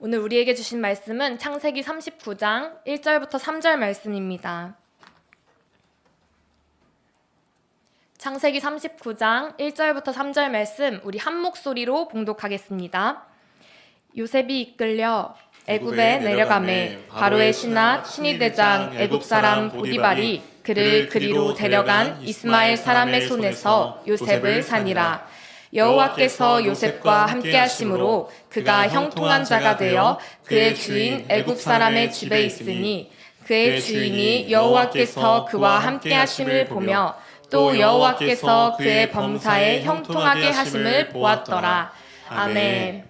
오늘 우리에게 주신 말씀은 창세기 39장 1절부터 3절 말씀입니다. 창세기 39장 1절부터 3절 말씀 우리 한 목소리로 봉독하겠습니다. 요셉이 이끌려 애굽에 내려가매 바로의 신하 친위 대장 애굽 사람 보디발이 그를 그리로 데려간 이스마엘 사람의 손에서 요셉을 산이라. 여호와께서 요셉과 함께 하심으로 그가 형통한 자가 되어 그의 주인 애굽 사람의 집에 있으니 그의 주인이 여호와께서 그와 함께 하심을 보며 또 여호와께서 그의 범사에 형통하게 하심을 보았더라. 아멘.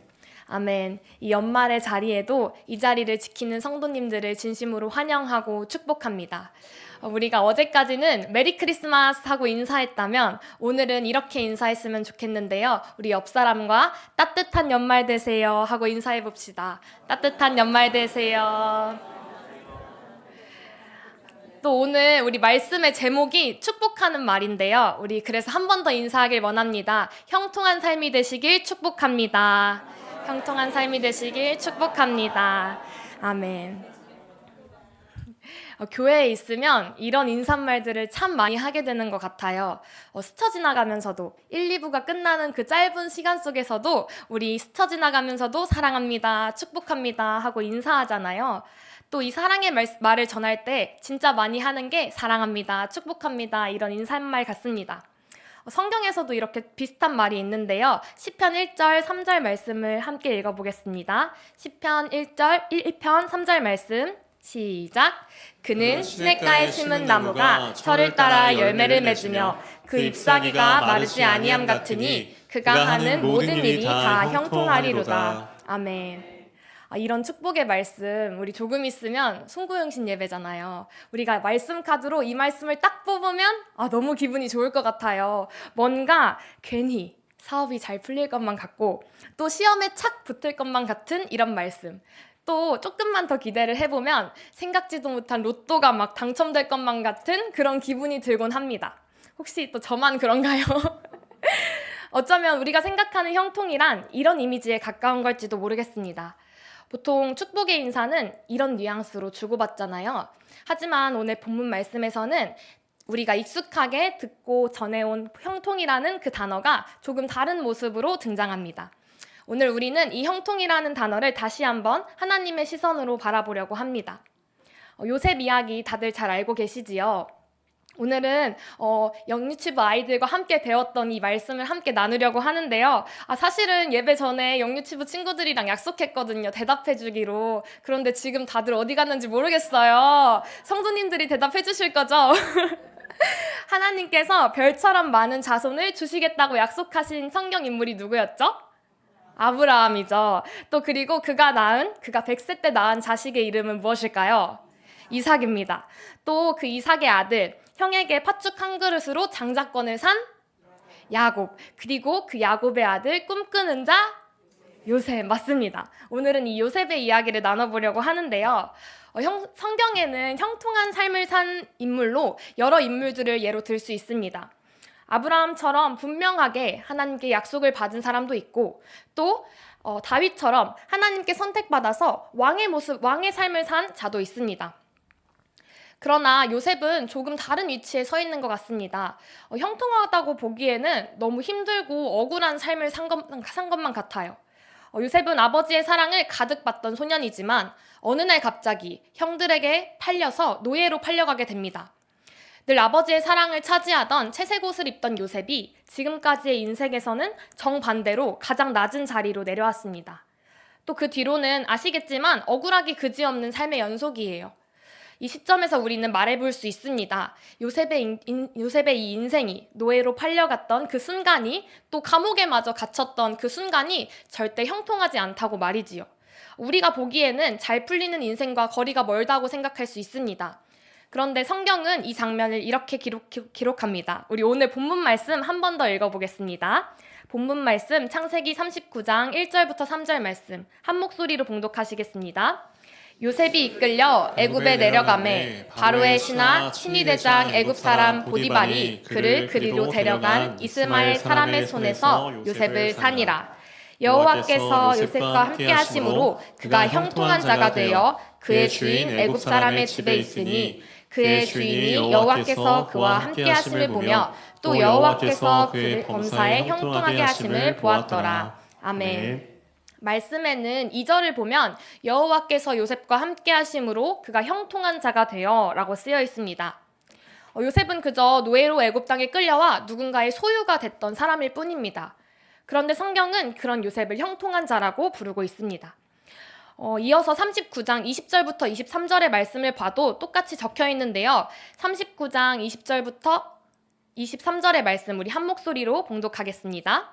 아멘. 이 연말의 자리에도 이 자리를 지키는 성도님들을 진심으로 환영하고 축복합니다. 우리가 어제까지는 메리 크리스마스 하고 인사했다면 오늘은 이렇게 인사했으면 좋겠는데요. 우리 옆 사람과 따뜻한 연말 되세요 하고 인사해 봅시다. 따뜻한 연말 되세요. 또 오늘 우리 말씀의 제목이 축복하는 말인데요. 우리 그래서 한 번 더 인사하길 원합니다. 형통한 삶이 되시길 축복합니다. 형통한 삶이 되시길 축복합니다. 아멘. 교회에 있으면 이런 인사말들을 참 많이 하게 되는 것 같아요. 스쳐 지나가면서도 1, 2부가 끝나는 그 짧은 시간 속에서도 우리 스쳐 지나가면서도 사랑합니다, 축복합니다 하고 인사하잖아요. 또 이 사랑의 말을 전할 때 진짜 많이 하는 게 사랑합니다, 축복합니다 이런 인사말 같습니다. 성경에서도 이렇게 비슷한 말이 있는데요. 시편 1절, 3절 말씀을 함께 읽어보겠습니다. 시편 1편 3절 말씀 시작. 그는 시냇가에 심은 나무가 철을 따라 열매를 맺으며 그 잎사귀가 마르지 아니함 같으니 그가 하는 모든 일이 다 형통하리로다. 아멘. 이런 축복의 말씀 우리 조금 있으면 송구영신 예배잖아요. 우리가 말씀 카드로 이 말씀을 딱 뽑으면 너무 기분이 좋을 것 같아요. 뭔가 괜히 사업이 잘 풀릴 것만 같고 또 시험에 착 붙을 것만 같은 이런 말씀. 또 조금만 더 기대를 해보면 생각지도 못한 로또가 막 당첨될 것만 같은 그런 기분이 들곤 합니다. 혹시 또 저만 그런가요? 어쩌면 우리가 생각하는 형통이란 이런 이미지에 가까운 걸지도 모르겠습니다. 보통 축복의 인사는 이런 뉘앙스로 주고받잖아요. 하지만 오늘 본문 말씀에서는 우리가 익숙하게 듣고 전해온 형통이라는 그 단어가 조금 다른 모습으로 등장합니다. 오늘 우리는 이 형통이라는 단어를 다시 한번 하나님의 시선으로 바라보려고 합니다. 요셉 이야기 다들 잘 알고 계시지요? 오늘은 영유치부 아이들과 함께 배웠던 이 말씀을 함께 나누려고 하는데요. 사실은 예배 전에 영유치부 친구들이랑 약속했거든요. 대답해 주기로. 그런데 지금 다들 어디 갔는지 모르겠어요. 성도님들이 대답해 주실 거죠? 하나님께서 별처럼 많은 자손을 주시겠다고 약속하신 성경 인물이 누구였죠? 아브라함이죠. 또 그리고 그가 100세 때 낳은 자식의 이름은 무엇일까요? 이삭입니다. 또 그 이삭의 아들, 형에게 팥죽 한 그릇으로 장자권을 산 야곱, 그리고 그 야곱의 아들 꿈꾸는 자 요셉, 맞습니다. 오늘은 이 요셉의 이야기를 나눠보려고 하는데요. 성경에는 형통한 삶을 산 인물로 여러 인물들을 예로 들 수 있습니다. 아브라함처럼 분명하게 하나님께 약속을 받은 사람도 있고 또 다윗처럼 하나님께 선택받아서 왕의 삶을 산 자도 있습니다. 그러나 요셉은 조금 다른 위치에 서 있는 것 같습니다. 형통하다고 보기에는 너무 힘들고 억울한 삶을 산 것만 같아요. 요셉은 아버지의 사랑을 가득 받던 소년이지만 어느 날 갑자기 형들에게 팔려서 노예로 팔려가게 됩니다. 늘 아버지의 사랑을 차지하던 채색 옷을 입던 요셉이 지금까지의 인생에서는 정반대로 가장 낮은 자리로 내려왔습니다. 또 그 뒤로는 아시겠지만 억울하기 그지없는 삶의 연속이에요. 이 시점에서 우리는 말해볼 수 있습니다. 요셉의 이 인생이 노예로 팔려갔던 그 순간이 또 감옥에마저 갇혔던 그 순간이 절대 형통하지 않다고 말이지요. 우리가 보기에는 잘 풀리는 인생과 거리가 멀다고 생각할 수 있습니다. 그런데 성경은 이 장면을 이렇게 기록합니다. 우리 오늘 본문 말씀 한 번 더 읽어보겠습니다. 본문 말씀 창세기 39장 1절부터 3절 말씀 한 목소리로 봉독하시겠습니다. 요셉이 이끌려 애굽에 내려가매 바로의 신하 친위 대장 애굽 사람 보디발이 그를 그리로 데려간 이스마엘 사람의 손에서 요셉을 산이라. 여호와께서 요셉과 함께 하심으로 그가 형통한 자가 되어 그의 주인 애굽 사람의 집에 있으니 그의 주인이 여호와께서 그와 함께 하심을 보며 또 여호와께서 그를 범사에 형통하게 하심을 보았더라. 아멘. 말씀에는 2절을 보면 여호와께서 요셉과 함께 하심으로 그가 형통한 자가 되어 라고 쓰여 있습니다. 요셉은 그저 노예로 애굽 땅에 끌려와 누군가의 소유가 됐던 사람일 뿐입니다. 그런데 성경은 그런 요셉을 형통한 자라고 부르고 있습니다. 이어서 39장 20절부터 23절의 말씀을 봐도 똑같이 적혀 있는데요. 39장 20절부터 23절의 말씀 우리 한 목소리로 봉독하겠습니다.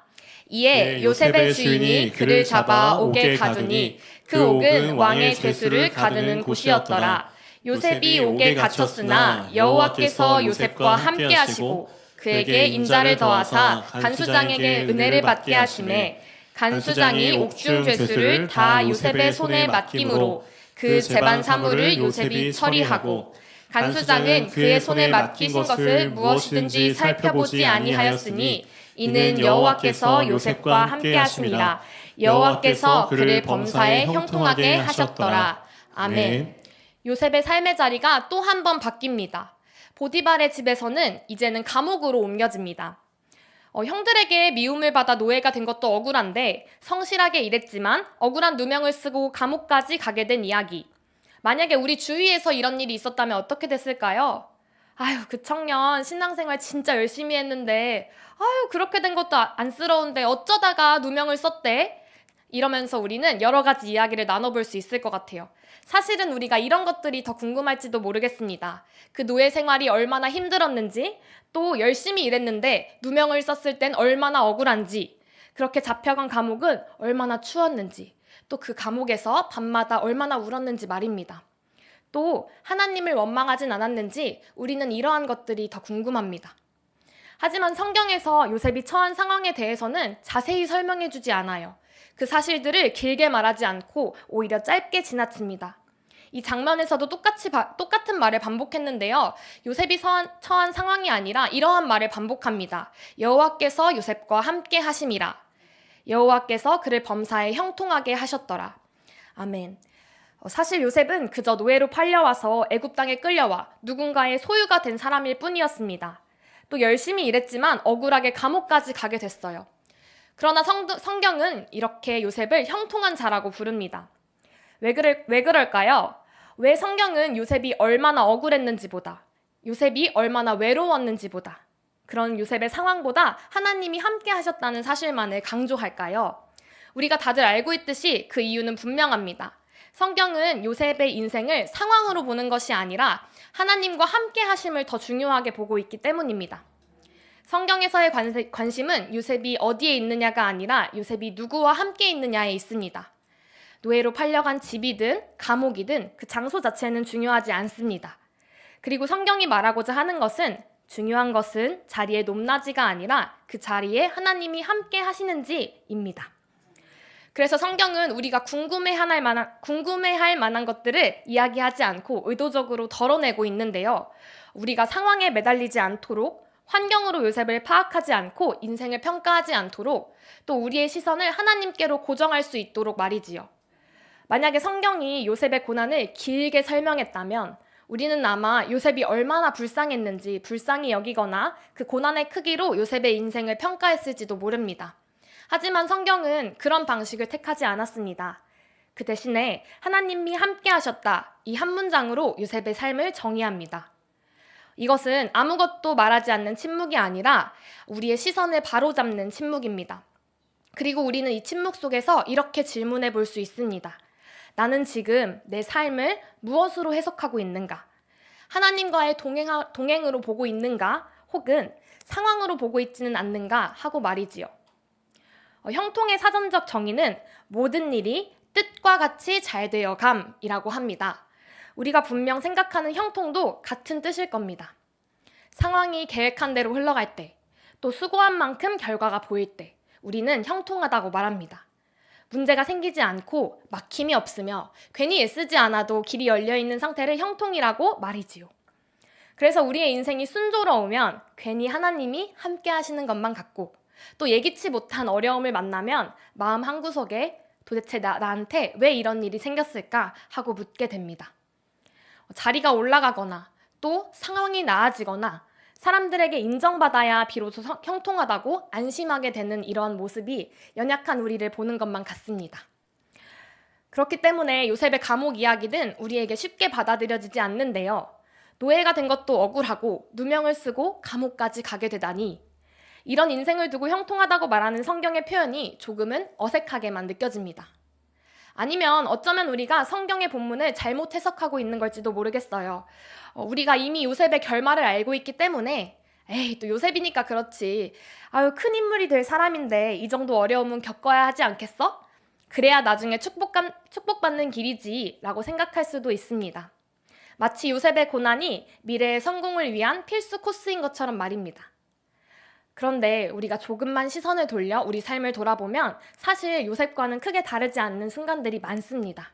이에 요셉의 주인이 그를 잡아 옥에 가두니 그 옥은 왕의 죄수를 가두는 곳이었더라. 요셉이 옥에 갇혔으나 여호와께서 요셉과 함께 하시고 그에게 인자를 더하사 간수장에게 은혜를 받게 하시매 간수장이 옥중 죄수를 다 요셉의 손에 맡김으로 그 재반 사물을 요셉이 처리하고 간수장은 그의 손에 맡기신 것을 무엇이든지 살펴보지 아니하였으니 이는 여호와께서 요셉과 함께 하심이라. 여호와께서 그를 범사에 형통하게 하셨더라. 아멘. 요셉의 삶의 자리가 또 한 번 바뀝니다. 보디발의 집에서는 이제는 감옥으로 옮겨집니다. 형들에게 미움을 받아 노예가 된 것도 억울한데 성실하게 일했지만 억울한 누명을 쓰고 감옥까지 가게 된 이야기. 만약에 우리 주위에서 이런 일이 있었다면 어떻게 됐을까요? 아유, 그 청년 신앙생활 진짜 열심히 했는데 아유, 그렇게 된 것도 안쓰러운데 어쩌다가 누명을 썼대? 이러면서 우리는 여러 가지 이야기를 나눠볼 수 있을 것 같아요. 사실은 우리가 이런 것들이 더 궁금할지도 모르겠습니다. 그 노예 생활이 얼마나 힘들었는지, 또 열심히 일했는데 누명을 썼을 땐 얼마나 억울한지, 그렇게 잡혀간 감옥은 얼마나 추웠는지, 또 그 감옥에서 밤마다 얼마나 울었는지 말입니다. 또 하나님을 원망하진 않았는지 우리는 이러한 것들이 더 궁금합니다. 하지만 성경에서 요셉이 처한 상황에 대해서는 자세히 설명해주지 않아요. 그 사실들을 길게 말하지 않고 오히려 짧게 지나칩니다. 이 장면에서도 똑같은 말을 반복했는데요. 요셉이 처한 상황이 아니라 이러한 말을 반복합니다. 여호와께서 요셉과 함께 하심이라. 여호와께서 그를 범사에 형통하게 하셨더라. 아멘. 사실 요셉은 그저 노예로 팔려와서 애굽 땅에 끌려와 누군가의 소유가 된 사람일 뿐이었습니다. 또 열심히 일했지만 억울하게 감옥까지 가게 됐어요. 그러나 성경은 이렇게 요셉을 형통한 자라고 부릅니다. 왜 그럴까요? 왜 성경은 요셉이 얼마나 억울했는지보다, 요셉이 얼마나 외로웠는지보다, 그런 요셉의 상황보다 하나님이 함께 하셨다는 사실만을 강조할까요? 우리가 다들 알고 있듯이 그 이유는 분명합니다. 성경은 요셉의 인생을 상황으로 보는 것이 아니라 하나님과 함께 하심을 더 중요하게 보고 있기 때문입니다. 성경에서의 관심은 요셉이 어디에 있느냐가 아니라 요셉이 누구와 함께 있느냐에 있습니다. 노예로 팔려간 집이든 감옥이든 그 장소 자체는 중요하지 않습니다. 그리고 성경이 말하고자 하는 것은 중요한 것은 자리의 높낮이가 아니라 그 자리에 하나님이 함께 하시는지입니다. 그래서 성경은 우리가 궁금해할 만한 것들을 이야기하지 않고 의도적으로 덜어내고 있는데요. 우리가 상황에 매달리지 않도록, 환경으로 요셉을 파악하지 않고 인생을 평가하지 않도록, 또 우리의 시선을 하나님께로 고정할 수 있도록 말이지요. 만약에 성경이 요셉의 고난을 길게 설명했다면 우리는 아마 요셉이 얼마나 불쌍했는지 불쌍히 여기거나 그 고난의 크기로 요셉의 인생을 평가했을지도 모릅니다. 하지만 성경은 그런 방식을 택하지 않았습니다. 그 대신에 하나님이 함께 하셨다, 이 한 문장으로 요셉의 삶을 정의합니다. 이것은 아무것도 말하지 않는 침묵이 아니라 우리의 시선을 바로잡는 침묵입니다. 그리고 우리는 이 침묵 속에서 이렇게 질문해 볼 수 있습니다. 나는 지금 내 삶을 무엇으로 해석하고 있는가? 하나님과의 동행으로 보고 있는가? 혹은 상황으로 보고 있지는 않는가? 하고 말이지요. 형통의 사전적 정의는 모든 일이 뜻과 같이 잘 되어 감이라고 합니다. 우리가 분명 생각하는 형통도 같은 뜻일 겁니다. 상황이 계획한 대로 흘러갈 때, 또 수고한 만큼 결과가 보일 때 우리는 형통하다고 말합니다. 문제가 생기지 않고 막힘이 없으며 괜히 애쓰지 않아도 길이 열려있는 상태를 형통이라고 말이지요. 그래서 우리의 인생이 순조로우면 괜히 하나님이 함께 하시는 것만 같고, 또 예기치 못한 어려움을 만나면 마음 한구석에 도대체 나한테 왜 이런 일이 생겼을까 하고 묻게 됩니다. 자리가 올라가거나 또 상황이 나아지거나 사람들에게 인정받아야 비로소 형통하다고 안심하게 되는 이런 모습이 연약한 우리를 보는 것만 같습니다. 그렇기 때문에 요셉의 감옥 이야기는 우리에게 쉽게 받아들여지지 않는데요. 노예가 된 것도 억울하고 누명을 쓰고 감옥까지 가게 되다니 이런 인생을 두고 형통하다고 말하는 성경의 표현이 조금은 어색하게만 느껴집니다. 아니면 어쩌면 우리가 성경의 본문을 잘못 해석하고 있는 걸지도 모르겠어요. 우리가 이미 요셉의 결말을 알고 있기 때문에 에이 또 요셉이니까 그렇지. 아유 큰 인물이 될 사람인데 이 정도 어려움은 겪어야 하지 않겠어? 그래야 나중에 축복받는 길이지 라고 생각할 수도 있습니다. 마치 요셉의 고난이 미래의 성공을 위한 필수 코스인 것처럼 말입니다. 그런데 우리가 조금만 시선을 돌려 우리 삶을 돌아보면 사실 요셉과는 크게 다르지 않는 순간들이 많습니다.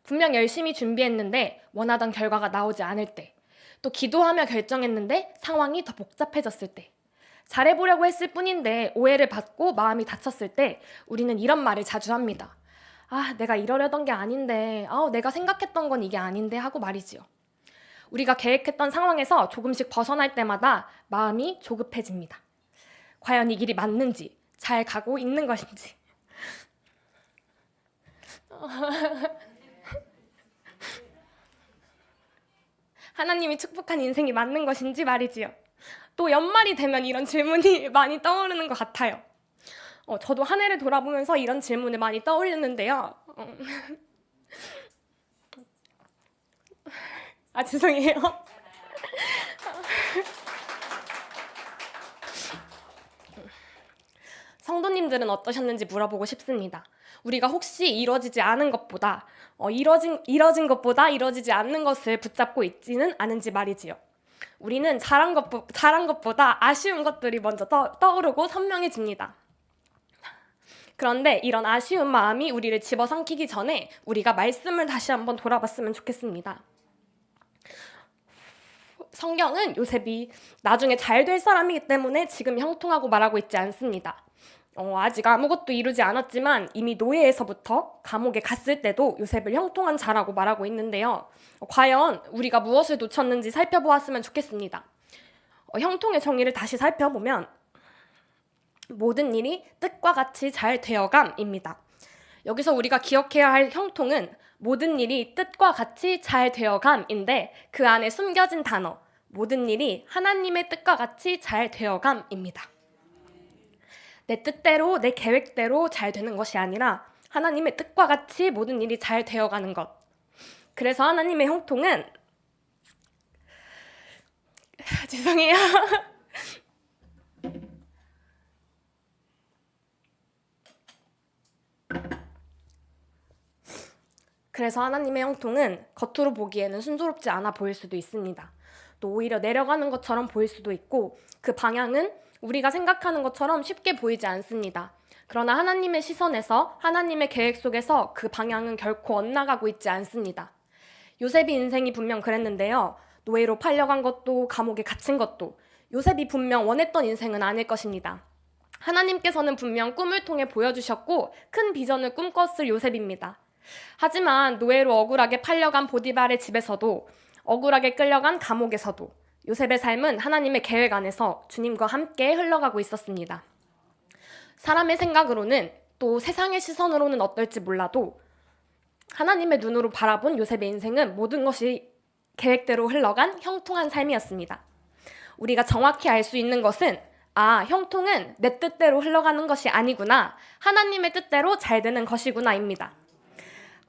분명 열심히 준비했는데 원하던 결과가 나오지 않을 때, 또 기도하며 결정했는데 상황이 더 복잡해졌을 때, 잘해보려고 했을 뿐인데 오해를 받고 마음이 다쳤을 때 우리는 이런 말을 자주 합니다. 아, 내가 이러려던 게 아닌데, 내가 생각했던 건 이게 아닌데 하고 말이지요. 우리가 계획했던 상황에서 조금씩 벗어날 때마다 마음이 조급해집니다. 과연 이 길이 맞는지, 잘 가고 있는 것인지. 하나님이 축복한 인생이 맞는 것인지 말이지요. 또 연말이 되면 이런 질문이 많이 떠오르는 것 같아요. 저도 한 해를 돌아보면서 이런 질문을 많이 떠올렸는데요. 죄송해요. 성도님들은 어떠셨는지 물어보고 싶습니다. 우리가 혹시 이뤄지지 않은 것보다 이뤄진 것보다 이뤄지지 않는 것을 붙잡고 있지는 않은지 말이지요. 우리는 잘한 것보다 아쉬운 것들이 먼저 떠오르고 선명해집니다. 그런데 이런 아쉬운 마음이 우리를 집어삼키기 전에 우리가 말씀을 다시 한번 돌아봤으면 좋겠습니다. 성경은 요셉이 나중에 잘 될 사람이기 때문에 지금 형통하고 말하고 있지 않습니다. 아직 아무것도 이루지 않았지만 이미 노예에서부터 감옥에 갔을 때도 요셉을 형통한 자라고 말하고 있는데요. 과연 우리가 무엇을 놓쳤는지 살펴보았으면 좋겠습니다. 형통의 정의를 다시 살펴보면 모든 일이 뜻과 같이 잘 되어감입니다. 여기서 우리가 기억해야 할 형통은 모든 일이 뜻과 같이 잘 되어감인데 그 안에 숨겨진 단어 모든 일이 하나님의 뜻과 같이 잘 되어감입니다. 내 뜻대로 내 계획대로 잘 되는 것이 아니라 하나님의 뜻과 같이 모든 일이 잘 되어가는 것. 그래서 하나님의 형통은 죄송해요. 그래서 하나님의 형통은 겉으로 보기에는 순조롭지 않아 보일 수도 있습니다. 또 오히려 내려가는 것처럼 보일 수도 있고 그 방향은 우리가 생각하는 것처럼 쉽게 보이지 않습니다. 그러나 하나님의 시선에서 하나님의 계획 속에서 그 방향은 결코 엇나가고 있지 않습니다. 요셉의 인생이 분명 그랬는데요. 노예로 팔려간 것도 감옥에 갇힌 것도 요셉이 분명 원했던 인생은 아닐 것입니다. 하나님께서는 분명 꿈을 통해 보여주셨고 큰 비전을 꿈꿨을 요셉입니다. 하지만 노예로 억울하게 팔려간 보디발의 집에서도 억울하게 끌려간 감옥에서도 요셉의 삶은 하나님의 계획 안에서 주님과 함께 흘러가고 있었습니다. 사람의 생각으로는 또 세상의 시선으로는 어떨지 몰라도 하나님의 눈으로 바라본 요셉의 인생은 모든 것이 계획대로 흘러간 형통한 삶이었습니다. 우리가 정확히 알 수 있는 것은 형통은 내 뜻대로 흘러가는 것이 아니구나, 하나님의 뜻대로 잘 되는 것이구나입니다.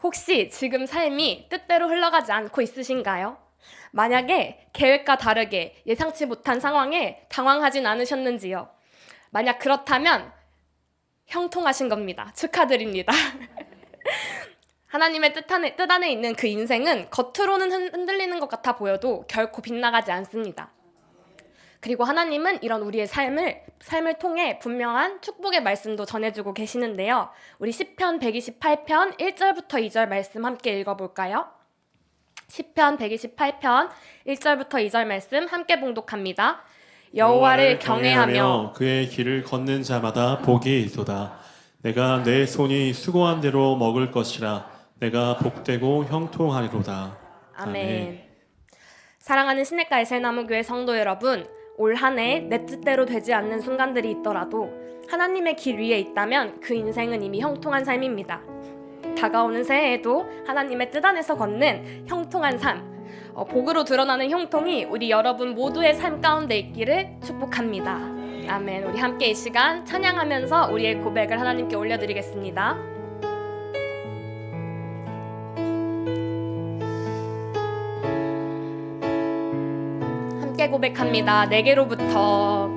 혹시 지금 삶이 뜻대로 흘러가지 않고 있으신가요? 만약에 계획과 다르게 예상치 못한 상황에 당황하진 않으셨는지요? 만약 그렇다면 형통하신 겁니다. 축하드립니다. 하나님의 뜻 안에 있는 그 인생은 겉으로는 흔들리는 것 같아 보여도 결코 빗나가지 않습니다. 그리고 하나님은 이런 우리의 삶을 통해 분명한 축복의 말씀도 전해주고 계시는데요. 우리 시편 128편 1절부터 2절 말씀 함께 읽어볼까요? 시편 128편 1절부터 2절 말씀 함께 봉독합니다. 여호와를 경외하며 그의 길을 걷는 자마다 복이 있도다. 내가 내 손이 수고한 대로 먹을 것이라. 내가 복되고 형통하리로다. 아멘. 사랑하는 시냇가의 새나무교회 성도 여러분, 올 한 해 내 뜻대로 되지 않는 순간들이 있더라도 하나님의 길 위에 있다면 그 인생은 이미 형통한 삶입니다. 다가오는 새해에도 하나님의 뜻 안에서 걷는 형통한 삶, 복으로 드러나는 형통이 우리 여러분 모두의 삶 가운데 있기를 축복합니다. 아멘. 우리 함께 이 시간 찬양하면서 우리의 고백을 하나님께 올려드리겠습니다. 함께 고백합니다. 내게로부터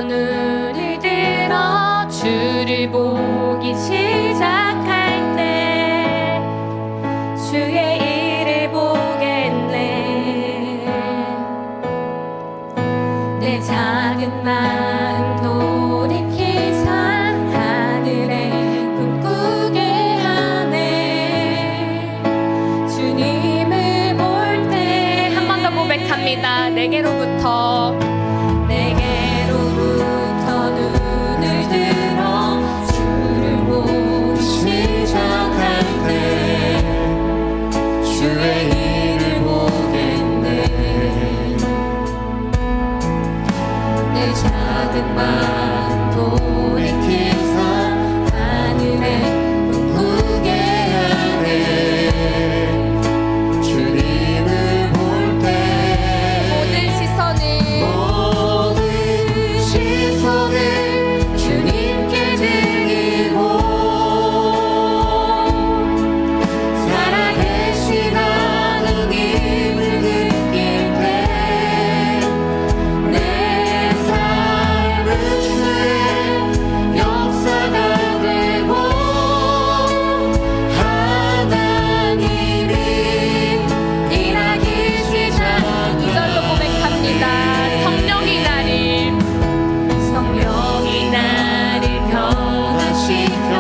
눈을 들어 주를 보기 시작할 때 주의 일을 보겠네. 내 작은 마음 돌이키사 하늘에 꿈꾸게 하네. 주님을 볼 때 한 번 더 고백합니다. 내게로부터 눈을 들어 주를 보기 시작할 때 주의 일을 보겠네. 내 작은 마음 돌이키사 하늘에 꿈꾸게 하네. 주님을 볼 때 모든 시선을 주님께 드리고 살아계시다는 힘을 느낄 때 내 삶은 주의 역사가 되고 하나님이 일하기 시작. 2절로 고백합니다. 성령이 나를 변화시켜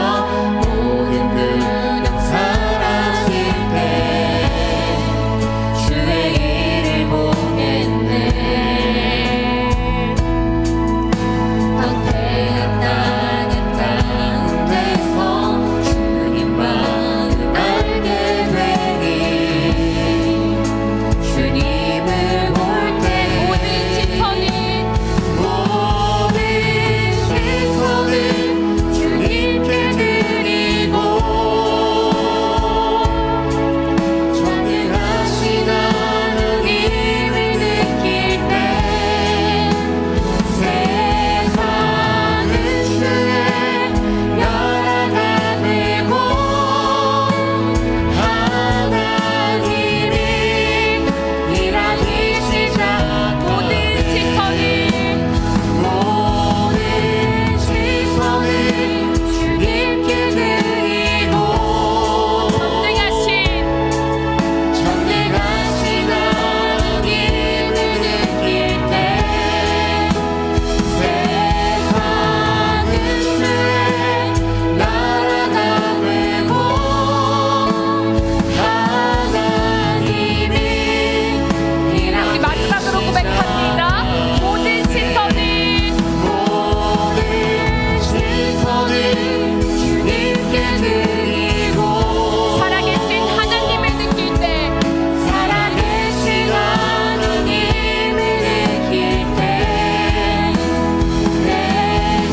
모든 근육 사라질 때 주의 일을 보겠네. 황폐한 땅은 가운데서 주님만을 알게 되니 주님을 볼 때 모든 시선을 주님께 드리고 전능하신 하나님을 느낄 때 세상은 주의 나라가 되고 하나님이 일하기 시작. 모든 시선을 주님께 드리고 전능하신 하나님을 느낄 때 세상은 주의 나라가 되고 하나님이 일하기. 우리 마지막으로 고백합니다. 모든 시선을 주님께 드리고 살아계신 하나님을 느낄 때 살아계신 하나님을 느낄 때 내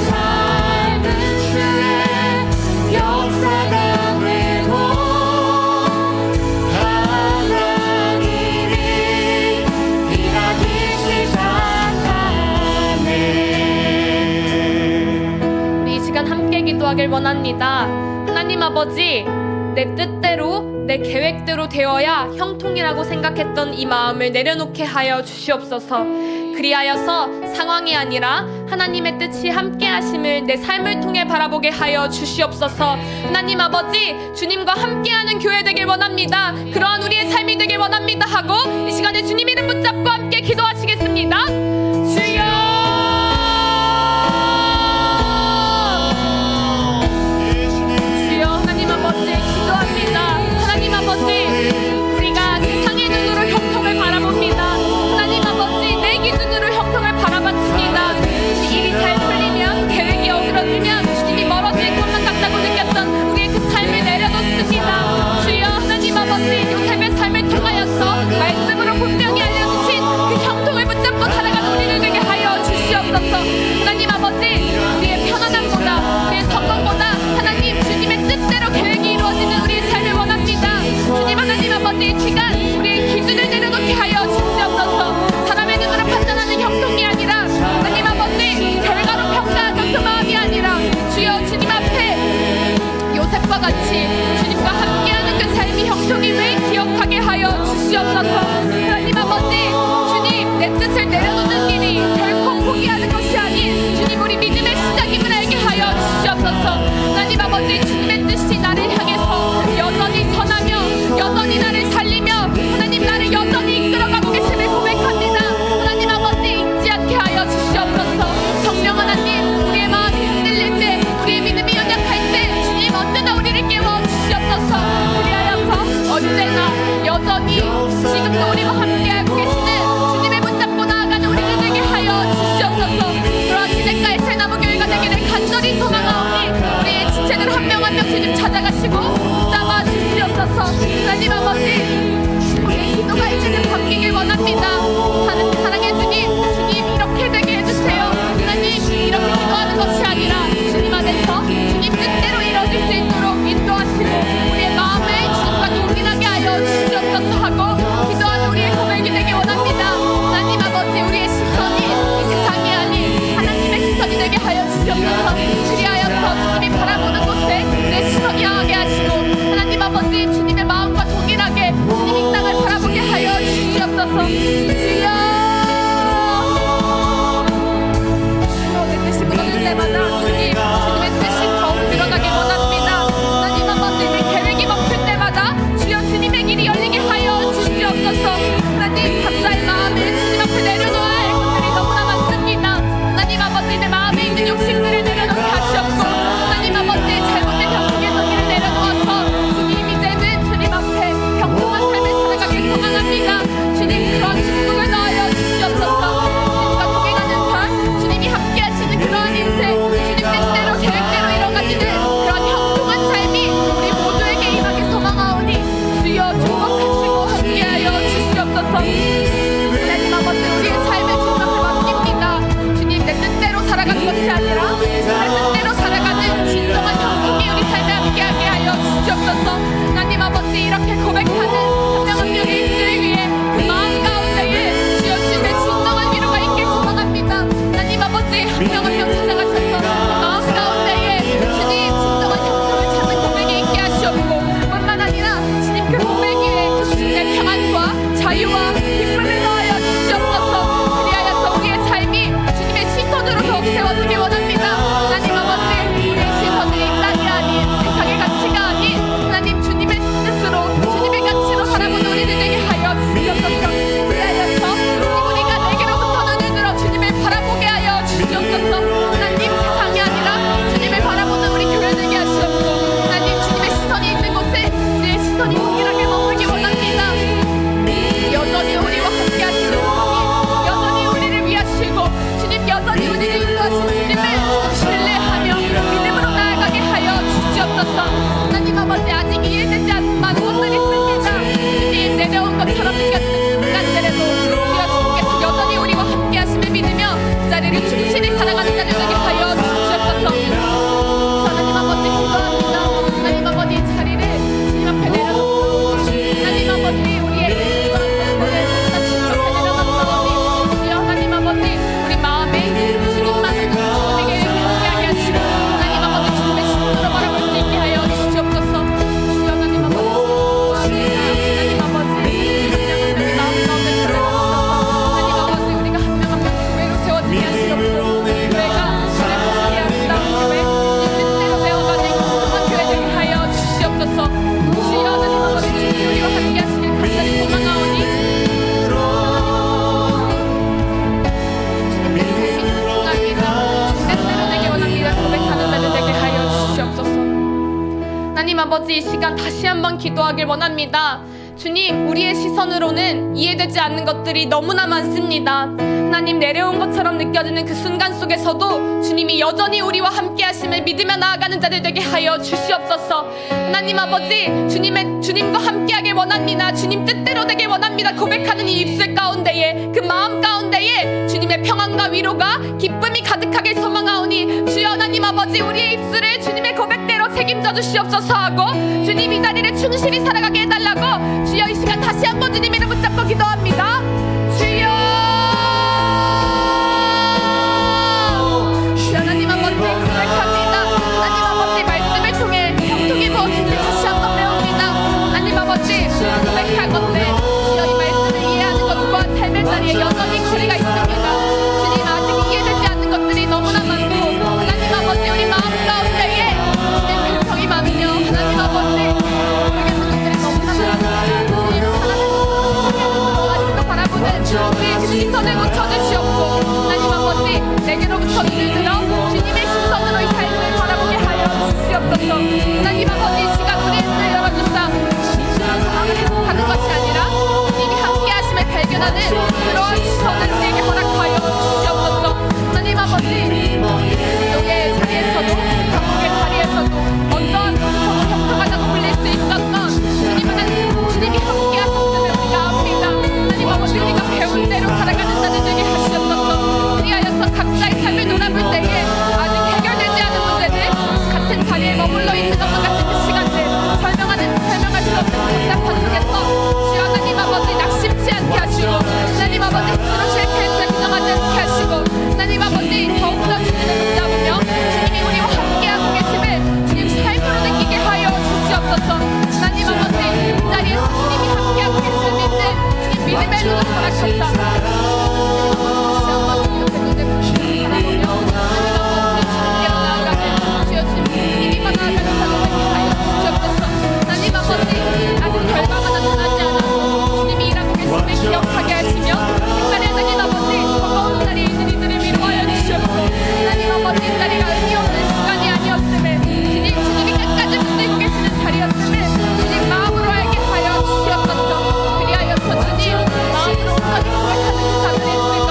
삶은 주의 역사가 되고 하나님이 일하기 시작하네. 우리 이 시간 함께 기도하길 원합니다. 하나님 아버지, 내 뜻대로 내 계획대로 되어야 형통이라고 생각했던 이 마음을 내려놓게 하여 주시옵소서. 그리하여서 상황이 아니라 하나님의 뜻이 함께 하심을 내 삶을 통해 바라보게 하여 주시옵소서. 하나님 아버지, 주님과 함께하는 교회 되길 원합니다. 그러한 우리의 삶이 되길 원합니다 하고 이 시간에 주님 이름 붙잡고 함께 기도하시겠습니다. 주여, 하나님 아버지 기도합니다. 하나님 아버지, 우리가 세상의 눈으로 아버지 이 시간 우리의 기준을 내려놓게 하여 주시옵소서. 사람의 눈으로 판단하는 형통이 아니라 하나님 아버지 결과로 평가하는 그 마음이 아니라 주여 주님 앞에 요셉과 같이 주님과 함께하는 그 삶이 형통임을 기억하게 하여 주시옵소서. 하나님 아버지 주님 내 뜻을 내려놓는 길이 결코 포기하는 것이 아닌 주님 우리 믿음의 시작임을 알게 하여 주시옵소서. 하나님 아버지 주님의 뜻이 나를 향해서 여전히 선하며 여전히 나를 살리며 하나님 나를 여전히 이끌어가고 계심을 고백합니다. 하나님 아버지 잊지 않게 하여 주시옵소서. 성령 하나님 우리의 마음이 흔들릴 때 우리의 믿음이 연약할 때 주님 언제나 우리를 깨워 주시옵소서. 그리하여서 언제나 여전히 지금도 우리와 함께하고 계시는 주님의 붙잡고 나아가는 우리를 되게 하여 주시옵소서. 그러한 시냇가의 새나무 교회가 되기를 간절히 소망하오니 우리의 지체들 한 명 한 명 주님 찾아가시고 붙잡아 주시옵소서. 하나님 아버지 우리의 기도가 이제는 바뀌길 원합니다. 사랑의 주님 주님 이렇게 되게 해주세요. 하나님 이렇게 기도하는 것이 아니라 주님 안에서 주님 뜻대로 이루어질 수 있도록 인도하시고 우리의 마음을 주님과 동일하게 하여 주시옵소서 하고 기도하는 우리의 고백이 되길 원합니다. 하나님 아버지 우리의 시선이 이 세상이 아닌 하나님의 시선이 되게 하여 주시옵소서. 그리하여서 주님이 바라보는 곳에 내 시선이 향하게 하시고 하나님 아버지 주님의 마음과 동일하게 주님 이 땅을 바라보게 하여 주시옵소서. 주여 내 뜻이 무너질 때마다 주님의 뜻이 더욱 드러나게 원합니다. 하나님 아버지 내 계획이 멈출 때마다 주여 주님의 길이 열리게 하여 주시옵소서. 하나님 각자의 마음을 주님 앞에 내려놓아야 할 것들이 너무나 많습니다. 하나님 아버지 내 마음에 있는 욕심들을 내려놓게 하시옵고 하나님 아버지 잘못된 경계의 저기를 내려놓아서 주님 이제는 주님 앞에 평범한 삶을 살아가길 소망합니다. 주님 그런 축복을 넣어여 주시옵소서. 주님과 동행하는 삶 주님이 함께 하시는 그러한 인생 주님 뜻대로 계획대로 이뤄가지는 그런 형통한 삶이 우리 모두에게 임하길 소망하오니 주여 축복하시고 함께하여 주시옵소서. 하나님 아버지 우리의 삶을 주님 앞에 맡깁니다. 주님 내 뜻대로 살아가는 것이 아니라 내 뜻대로 살아가는 진정한 형통이 우리 삶에 함께하게 하여 주시옵소서. 하나님 아버지 이렇게 고백하는 한 명 한 명의 입술을 위해 그 마음 가운데에 주여 주님의 진정한 위로가 있길 소망합니다. 하나님 아버지 한 명 한 명 찾아가셔서 그 마음 가운데에 주님 진정한 형통을 찾는 고백이 있게 하시옵고 뿐만 아니라 주님 그 고백 위에 주님의 평안과 자유와 기쁨을 넣어여 주시옵소서. 그리하여서 우리의 삶이 주님의 시선으로 더욱 세워지길 원합니다. 하나님 아버지 우리의 시선이 이 땅이 아닌 세상의 가치가 아닌 하나님 주님의 뜻으로 주님의 가치로 바라보는 우리들 되게 하여 주시옵소서. 그리하여서 우리가 내게로부터 눈을 들어 주님을 바라보게 하여 주시옵소서. 하나님 세상이 아니라 주님을 바라보는 우리 교회 되게 하시옵고 하나님 주님의 시선이 있는 곳에 우리의 시선이 동일하게 머물기 원합니다. 여전히 우리와 함께 하시는 주님 여전히 우리를 위하시고 주님 여전히 우리를 인도하신 주님을 신뢰하며 믿음으로 나아가게 하여 주시옵소서. 하나님 아버지 아직 이해되지 않는 많은 것들이 있습니다. 주님 내려온 것처럼 느껴지는 순간들에도 주여 주님께서 여전히 우리와 함께 하심을 믿으며 그 자리를 충실히 살아가는 자들 되게 하여 주시옵소서. 하나님 아버지 기도합니다. 하나님 아버지 이 자리를 주님 앞에 내려놓고 하나님 아버지 우리의 주님 앞에 내려놓고 주여 하나님 아버지 우리 마음에 주님만 주님에게 함께하게 하시고 하나님 아버지 주님의 시선으로 바라볼 수 있게 하여 주시옵소서. 주여 하나님 아버지 하나님 아버지 한 명 한 명의 마음 가운데 찾아가셔서 하나님 아버지 우리가 한 명 한 명 교회로 세워지게 하시옵고 교회가 주의 모습이 아름다운 교회 주님 뜻대로 되어가는 공평한 교회 되게 하여 주시옵소서. 주여 하나님 아버지 주님 우리와 함께 하시길 간절히 소망하오니 주님의 삶이 형통합니다. 주님 뜻대로 되게 원합니다. 고백하는 자들 되게 하여 주시옵소서. 하나님 아버지 이 시간 다시 한번 기도하길 원합니다. 주님 우리의 시선으로는 이해되지 않는 것들이 너무나 많습니다. 하나님 내려온 것처럼 느껴지는 그 순간 속에서도 주님이 여전히 우리와 함께 하심을 믿으며 나아가는 자들 되게 하여 주시옵소서. 하나님 아버지 주님과 함께 하길 원합니다. 주님 뜻대로 되길 원합니다. 고백하는 이 입술 가운데에 그 마음 가운데에 주님의 평안과 위로가 기쁨이 가득하길 소망하오니 주여 하나님 아버지 우리의 입술을 주님의 고백대로 책임져 만져 주시옵소서 하고 주님 이 자리를 충실히 살아가게 해달라고 주여 이 시간 다시 한번 주님 이름 붙잡고 기도합니다. 주여 하나님 아버지 고백합니다. 하나님 아버지 말씀을 통해 형통이 무엇인지 다시 한번 배웁니다. 하나님 아버지 고백하건대 주여 이 말씀을 이해하는 것과 삶의 자리에 여전히 거리가 있습니다. 주님 아직 이해되지 않는 것들이 너무나 많고 하나님 아버지 우리 마음 가운데에 주님 불평이 많으며 하나님 아버지 모르겠는 것들이 너무나 많습니다. 주님 사랑하는 아직도 바라보는 우리의 그 시선을 고쳐주시옵고 하나님 아버지 내게로부터 눈을 들어 주님의 시선으로 이 삶을 바라보게 하여 주시옵소서. 하나님 아버지 이 시간 우리의 눈을 열어주사 사랑을 해석하는 것이 아니라 주님이 함께 하심을 발견하는 그러한 시선을 우리에게 허락하여 주시옵소서. 하나님 아버지 기독의 자리에서도 감옥의 자리에서도 어떠한 무서운 형통하다고 불릴 수 있었던 주님이 함께 하셨음을 우리가 압니다. 하나님 아버지 우리가 배운 대로 살아가는 자들 되게 하시옵소서. 그리하여서 각자의 삶을 돌아볼 때에 아직 해결되지 않은 문제들 같은 자리에 머물러 있는 것과 같은 그 시간들 설명할 수 없는 답답한 속에서 주여 하나님 아버지 낙심치 않게 하시고 하나님 아버지 스스로 실패했을 인정하지 않게 하시고 하나님 아버지 더욱더 주님을 붙잡으며 주님이 우리와 함께하고 계심을 주님 삶으로 느끼게 하여 주시옵소서. 하나님 아버지 이 자리에서 주님이 함께하고 계심을 믿는 주님 믿음의 눈을 허락하사 하나님 아버지 아직 결과가 나타나지 않았고 주님이 일하고 계심을 기억하게 하시며 특별히 하나님 아버지 버거운 날이 이들이들을 위로하여 주시옵고 하나님 아버지 이 자리가 의미 없는 시간이 아니었음을 주님이 끝까지 붙들고 계시는 자리였음을 주님 마음으로 알게 하여 주시옵소서. 그리하여서 주님 마음으로 온전히 고백하는 그 자들의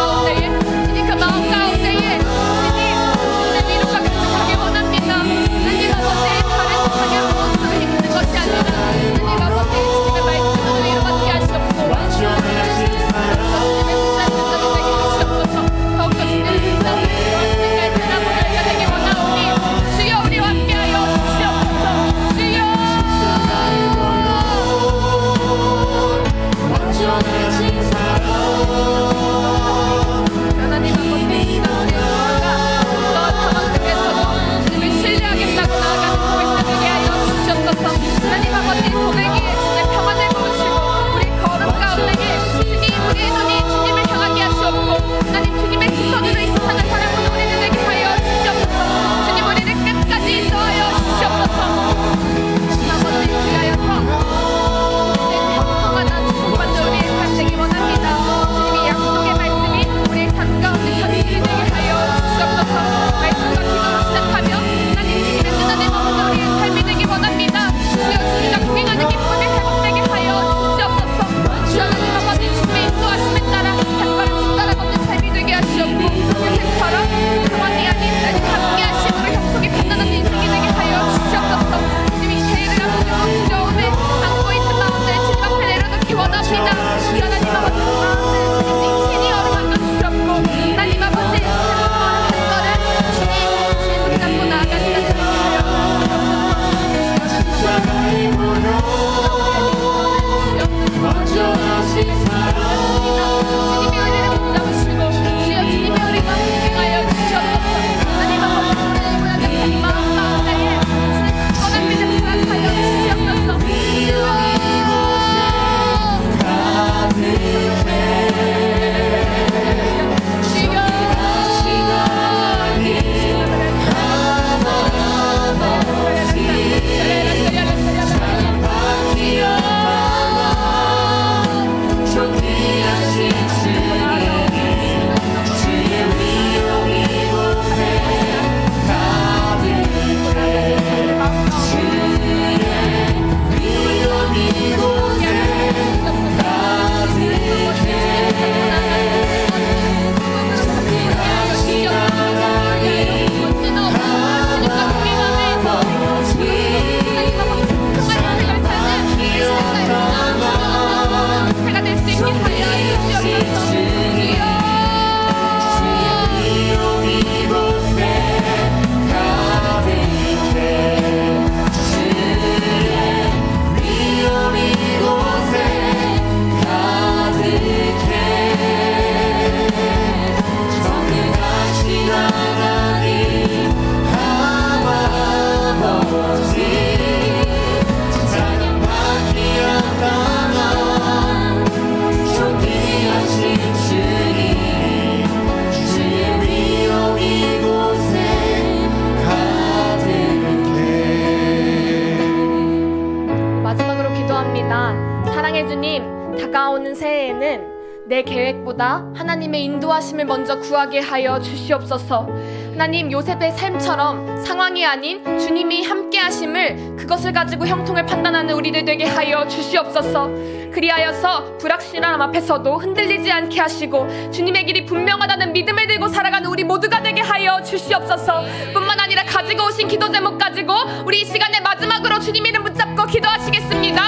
다가오는 새해에는 내 계획보다 하나님의 인도하심을 먼저 구하게 하여 주시옵소서. 하나님, 요셉의 삶처럼 상황이 아닌 주님이 함께 하심을, 그것을 가지고 형통을 판단하는 우리들 되게 하여 주시옵소서. 그리하여서 불확실함 앞에서도 흔들리지 않게 하시고 주님의 길이 분명하다는 믿음을 들고 살아가는 우리 모두가 되게 하여 주시옵소서. 뿐만 아니라 가지고 오신 기도 제목 가지고 우리 이 시간에 마지막으로 주님 이름 붙잡고 기도하시겠습니다.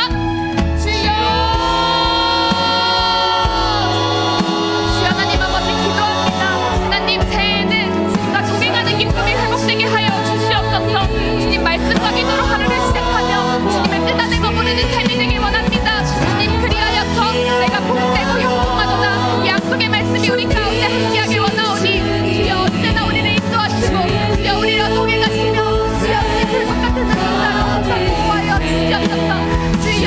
말씀과 기도로 하루를 시작하며 주님을 뜯어내고 부르는 삶이 되길 원합니다. 주님, 그리하여서 내가 복되고 형통하도다. 이 약속의 말씀이 우리 가운데 함께하길 원하오니 주여 언제나 우리를 인도하시고 주여 우리로 동행하시며 주여 주님 불꽃 같은 눈동자로 항상 보호하여 주시옵소서. 주여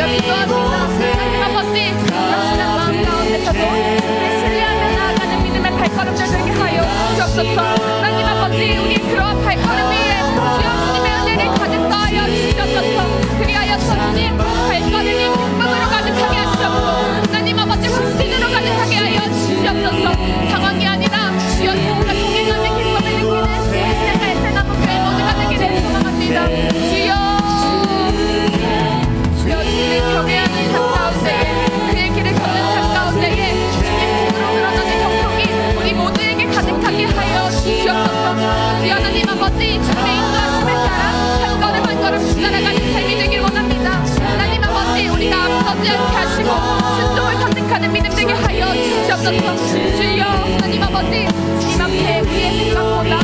기도합니다. 하나님 아버지, 불확실한 마음 가운데서도 주님을 신뢰하며 나아가는 믿음의 발걸음들 되게 하여 주시옵소서. 하나님 아버지, 우리의 그러한 발걸음 위에 주여 주님의 은혜를 가득 더하여 주시옵소서. 그리하여서 주님 발걸음이 기쁨으로 가득하게 하시옵고 하나님 아버지 확신으로 가득하게 하여 주시옵소서. 상황이 아니라 주여 주님과 동행하는 기쁨을 느끼는 세상의 새나무 교회 모두가 되기를 소망합니다. 주여 주님을 경외하는 삶 가운데에, 그의 길을 걷는 삶 가운데에 주님 힘으로 드러나는 형통이 우리 모두에게 가득하게 하여 주시옵소서. 주여 하나님 아버지, 주님의 인도하심을 따라 한 걸음 한 걸음 지나가는 삶이 되길 원합니다. 하나님 아버지, 우리가 앞서지 않게 하시고 순종을 선택하는 믿음 되게 하여 주시옵소서. 주여 하나님 아버지, 주님 앞에 우리의 생각보다